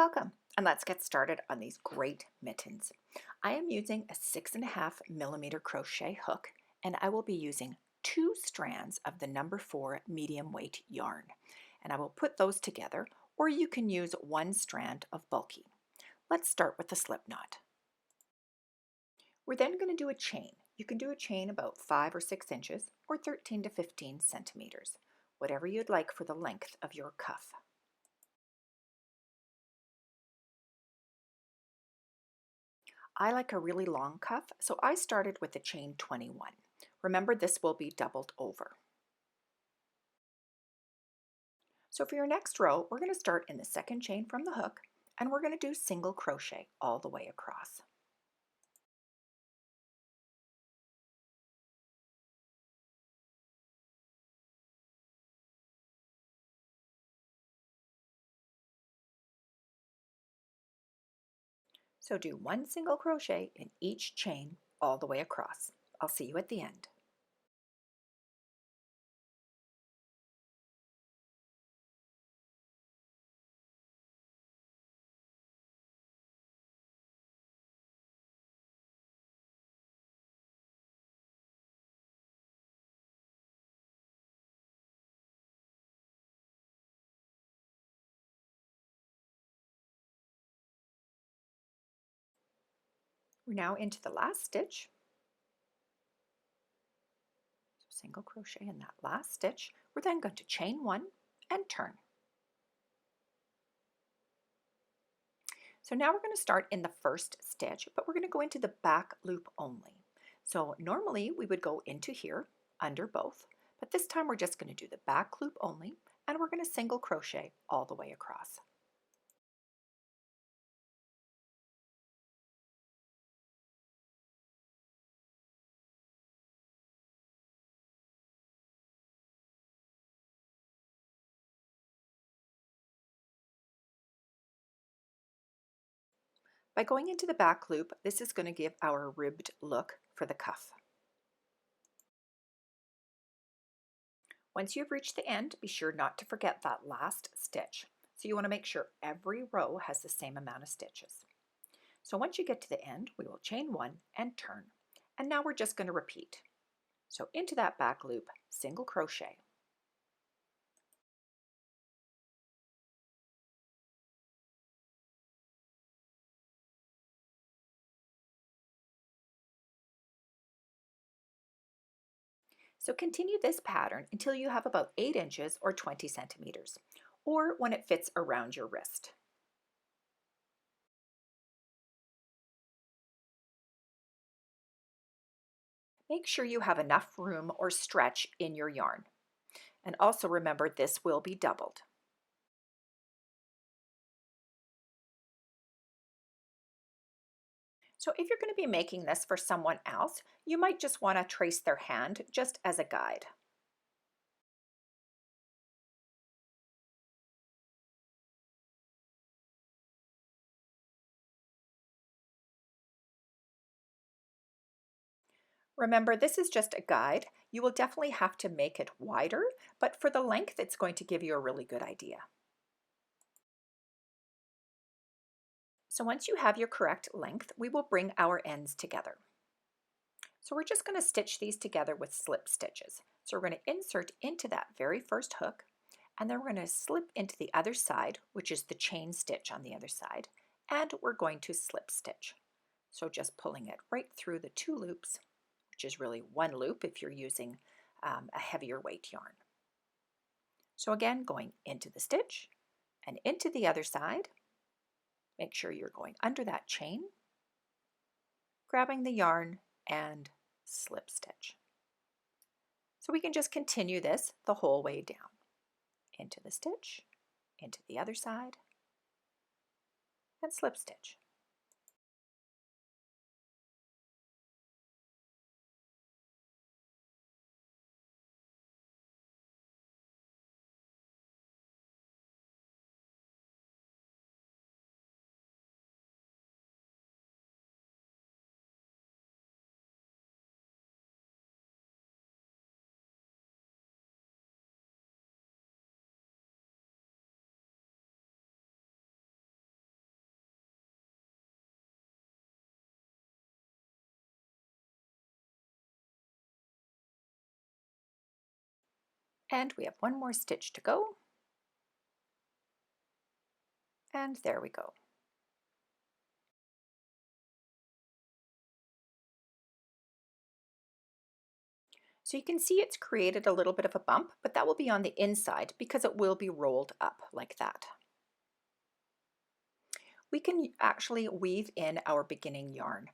Welcome, and let's get started on these great mittens. I am using a 6.5 millimeter crochet hook, and I will be using 2 strands of the number 4 medium weight yarn. And I will put those together, or you can use 1 strand of bulky. Let's start with the slip knot. We're then going to do a chain. You can do a chain about 5 or 6 inches, or 13 to 15 centimeters, whatever you'd like for the length of your cuff. I like a really long cuff, so I started with the chain 21. Remember, this will be doubled over. So for your next row, we're going to start in the second chain from the hook, and we're going to do single crochet all the way across. So do 1 single crochet in each chain all the way across. I'll see you at the end. We're now into the last stitch. So single crochet in that last stitch. We're then going to chain 1 and turn. So now we're going to start in the first stitch, but we're going to go into the back loop only. So normally we would go into here under both, but this time we're just going to do the back loop only, and we're going to single crochet all the way across. By going into the back loop, this is going to give our ribbed look for the cuff. Once you've reached the end, be sure not to forget that last stitch. So you want to make sure every row has the same amount of stitches. So once you get to the end, we will chain 1 and turn. And now we're just going to repeat. So into that back loop, single crochet. So continue this pattern until you have about 8 inches or 20 centimeters, or when it fits around your wrist. Make sure you have enough room or stretch in your yarn. And also remember, this will be doubled. So if you're going to be making this for someone else, you might just want to trace their hand just as a guide. Remember, this is just a guide. You will definitely have to make it wider, but for the length, it's going to give you a really good idea. So once you have your correct length, we will bring our ends together. So we're just going to stitch these together with slip stitches. So we're going to insert into that very first hook, and then we're going to slip into the other side, which is the chain stitch on the other side, and we're going to slip stitch. So just pulling it right through the 2 loops, which is really 1 loop if you're using a heavier weight yarn. So again, going into the stitch and into the other side. Make sure you're going under that chain, grabbing the yarn and slip stitch. So we can just continue this the whole way down. Into the stitch, into the other side, and slip stitch. And we have one more stitch to go. And there we go. So you can see it's created a little bit of a bump, but that will be on the inside because it will be rolled up like that. We can actually weave in our beginning yarn.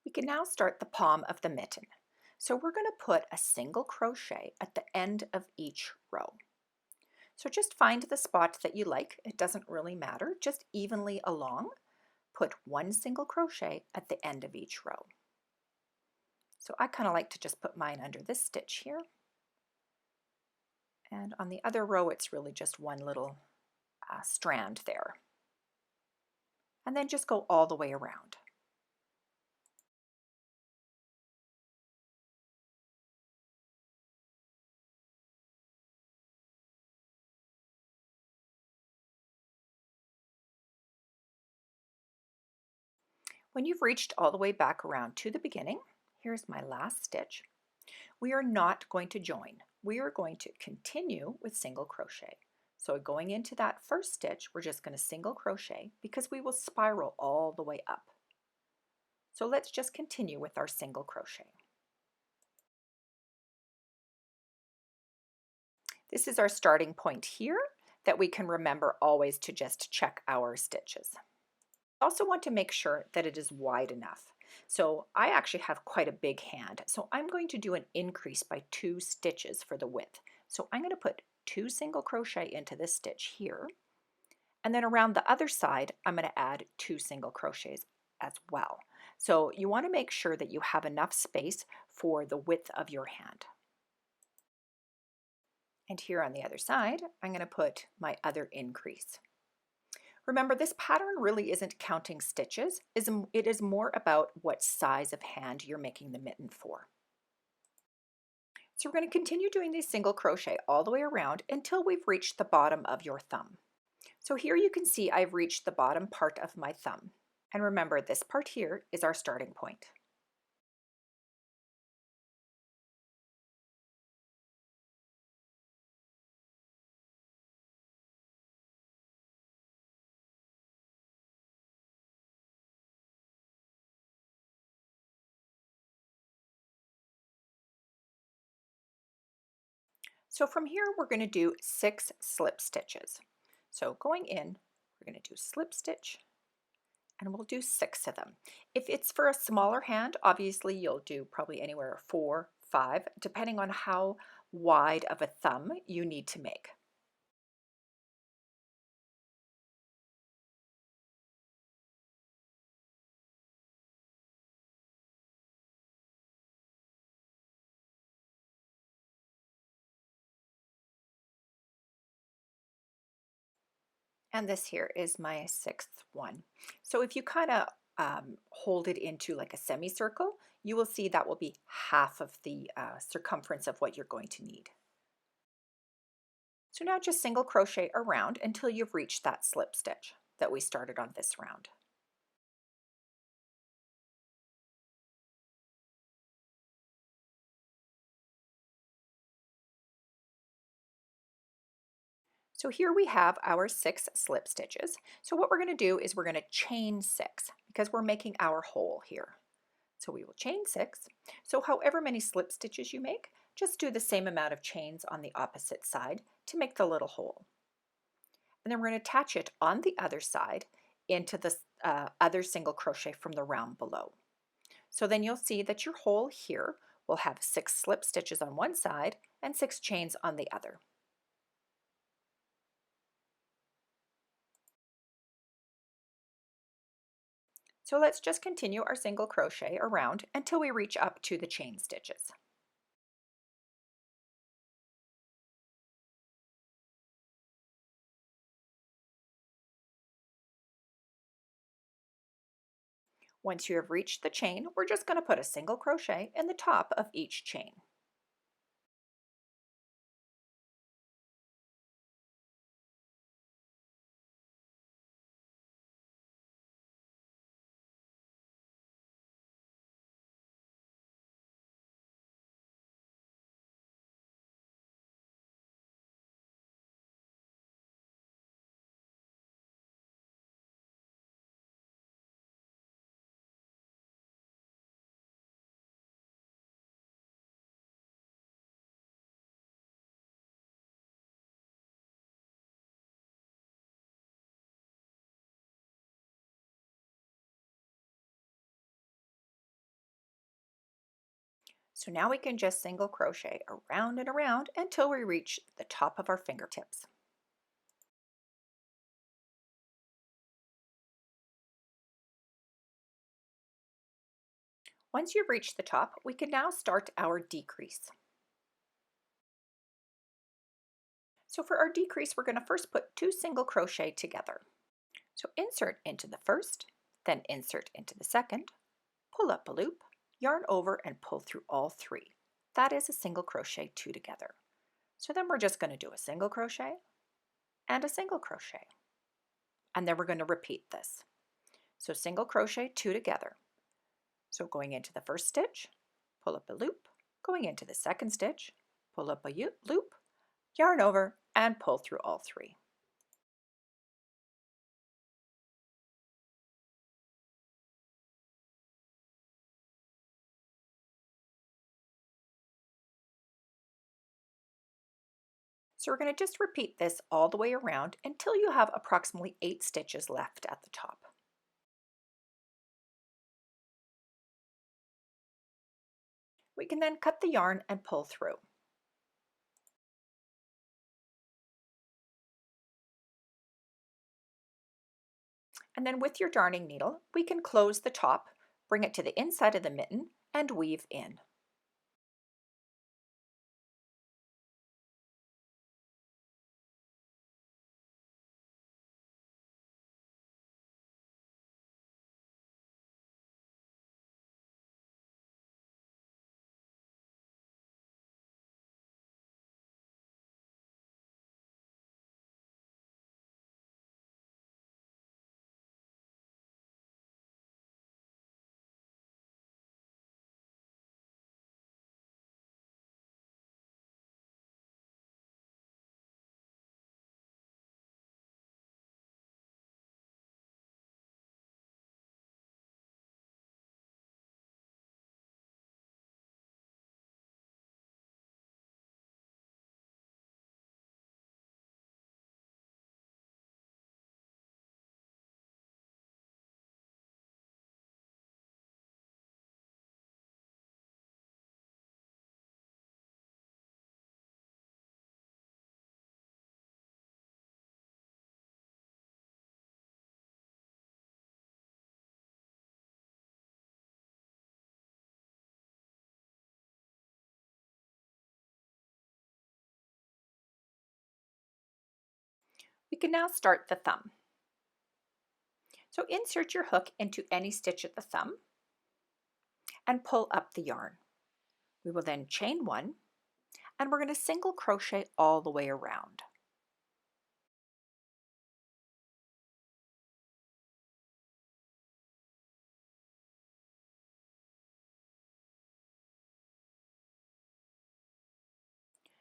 We can now start the palm of the mitten. So we're going to put a single crochet at the end of each row. So just find the spot that you like. It doesn't really matter, just evenly along. Put one single crochet at the end of each row. So I kind of like to just put mine under this stitch here. And on the other row, it's really just one little strand there. And then just go all the way around. When you've reached all the way back around to the beginning, here's my last stitch. We are not going to join. We are going to continue with single crochet. So going into that first stitch, we're just going to single crochet because we will spiral all the way up. So let's just continue with our single crochet. This is our starting point here that we can remember always to just check our stitches. Also want to make sure that it is wide enough. So I actually have quite a big hand, so I'm going to do an increase by 2 stitches for the width. So I'm going to put 2 single crochet into this stitch here, and then around the other side I'm going to add 2 single crochets as well. So you want to make sure that you have enough space for the width of your hand. And here on the other side I'm going to put my other increase. Remember, this pattern really isn't counting stitches. It is more about what size of hand you're making the mitten for. So we're going to continue doing these single crochet all the way around until we've reached the bottom of your thumb. So here you can see I've reached the bottom part of my thumb. And remember, this part here is our starting point. So from here, we're going to do 6 slip stitches. So going in, we're going to do slip stitch, and we'll do 6 of them. If it's for a smaller hand, obviously you'll do probably anywhere 4, 5, depending on how wide of a thumb you need to make. And this here is my 6th one. So if you kind of hold it into like a semicircle, you will see that will be half of the circumference of what you're going to need. So now just single crochet around until you've reached that slip stitch that we started on this round. So here we have our 6 slip stitches. So what we're going to do is we're going to chain 6 because we're making our hole here. So we will chain 6. So however many slip stitches you make, just do the same amount of chains on the opposite side to make the little hole. And then we're going to attach it on the other side into the other single crochet from the round below. So then you'll see that your hole here will have 6 slip stitches on one side and 6 chains on the other. So let's just continue our single crochet around until we reach up to the chain stitches. Once you have reached the chain, we're just going to put a single crochet in the top of each chain. So now we can just single crochet around and around until we reach the top of our fingertips. Once you've reached the top, we can now start our decrease. So for our decrease, we're going to first put 2 single crochet together. So insert into the first, then insert into the second, pull up a loop, yarn over and pull through all 3. That is a single crochet 2 together. So then we're just going to do a single crochet and a single crochet. And then we're going to repeat this. So single crochet 2 together. So going into the first stitch, pull up a loop, going into the second stitch, pull up a loop, yarn over and pull through all 3. So we're going to just repeat this all the way around until you have approximately 8 stitches left at the top. We can then cut the yarn and pull through. And then with your darning needle, we can close the top, bring it to the inside of the mitten, and weave in. We can now start the thumb. So insert your hook into any stitch at the thumb and pull up the yarn. We will then chain 1 and we're going to single crochet all the way around.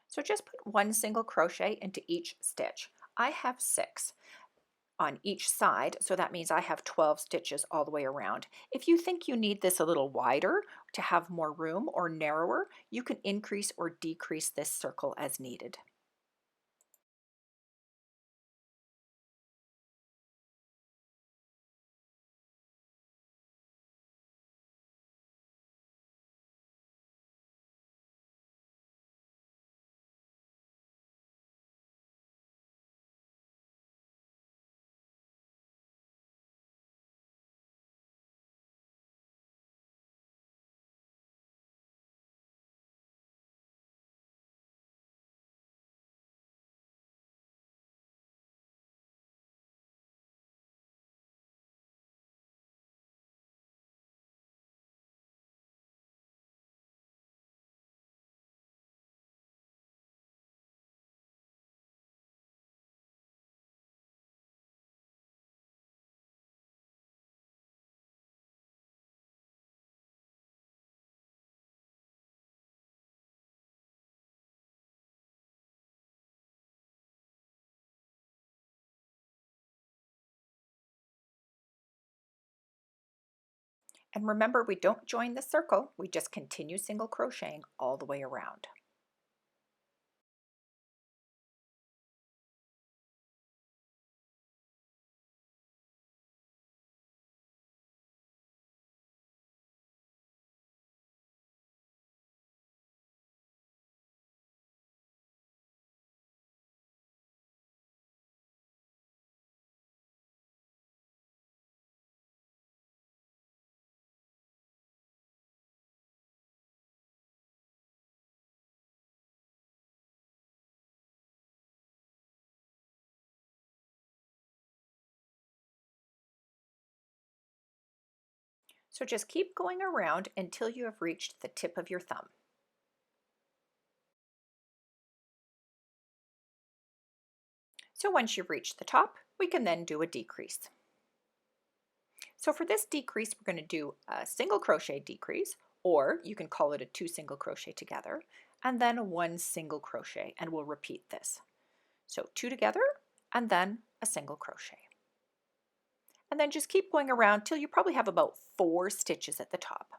So just put 1 single crochet into each stitch. I have 6 on each side, so that means I have 12 stitches all the way around. If you think you need this a little wider to have more room or narrower, you can increase or decrease this circle as needed. And remember, we don't join the circle, we just continue single crocheting all the way around. So just keep going around until you have reached the tip of your thumb. So once you've reached the top, we can then do a decrease. So for this decrease, we're going to do a single crochet decrease, or you can call it a 2 single crochet together, and then 1 single crochet, and we'll repeat this. So 2 together, and then a single crochet. And then just keep going around till you probably have about 4 stitches at the top.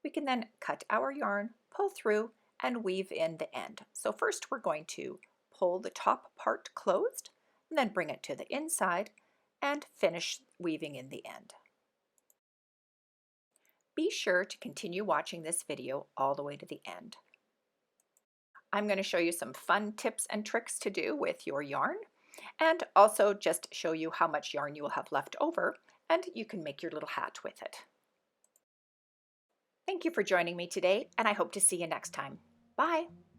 We can then cut our yarn, pull through, and weave in the end. So first we're going to pull the top part closed, and then bring it to the inside, and finish weaving in the end. Be sure to continue watching this video all the way to the end. I'm going to show you some fun tips and tricks to do with your yarn, and also just show you how much yarn you will have left over, and you can make your little hat with it. Thank you for joining me today, and I hope to see you next time. Bye!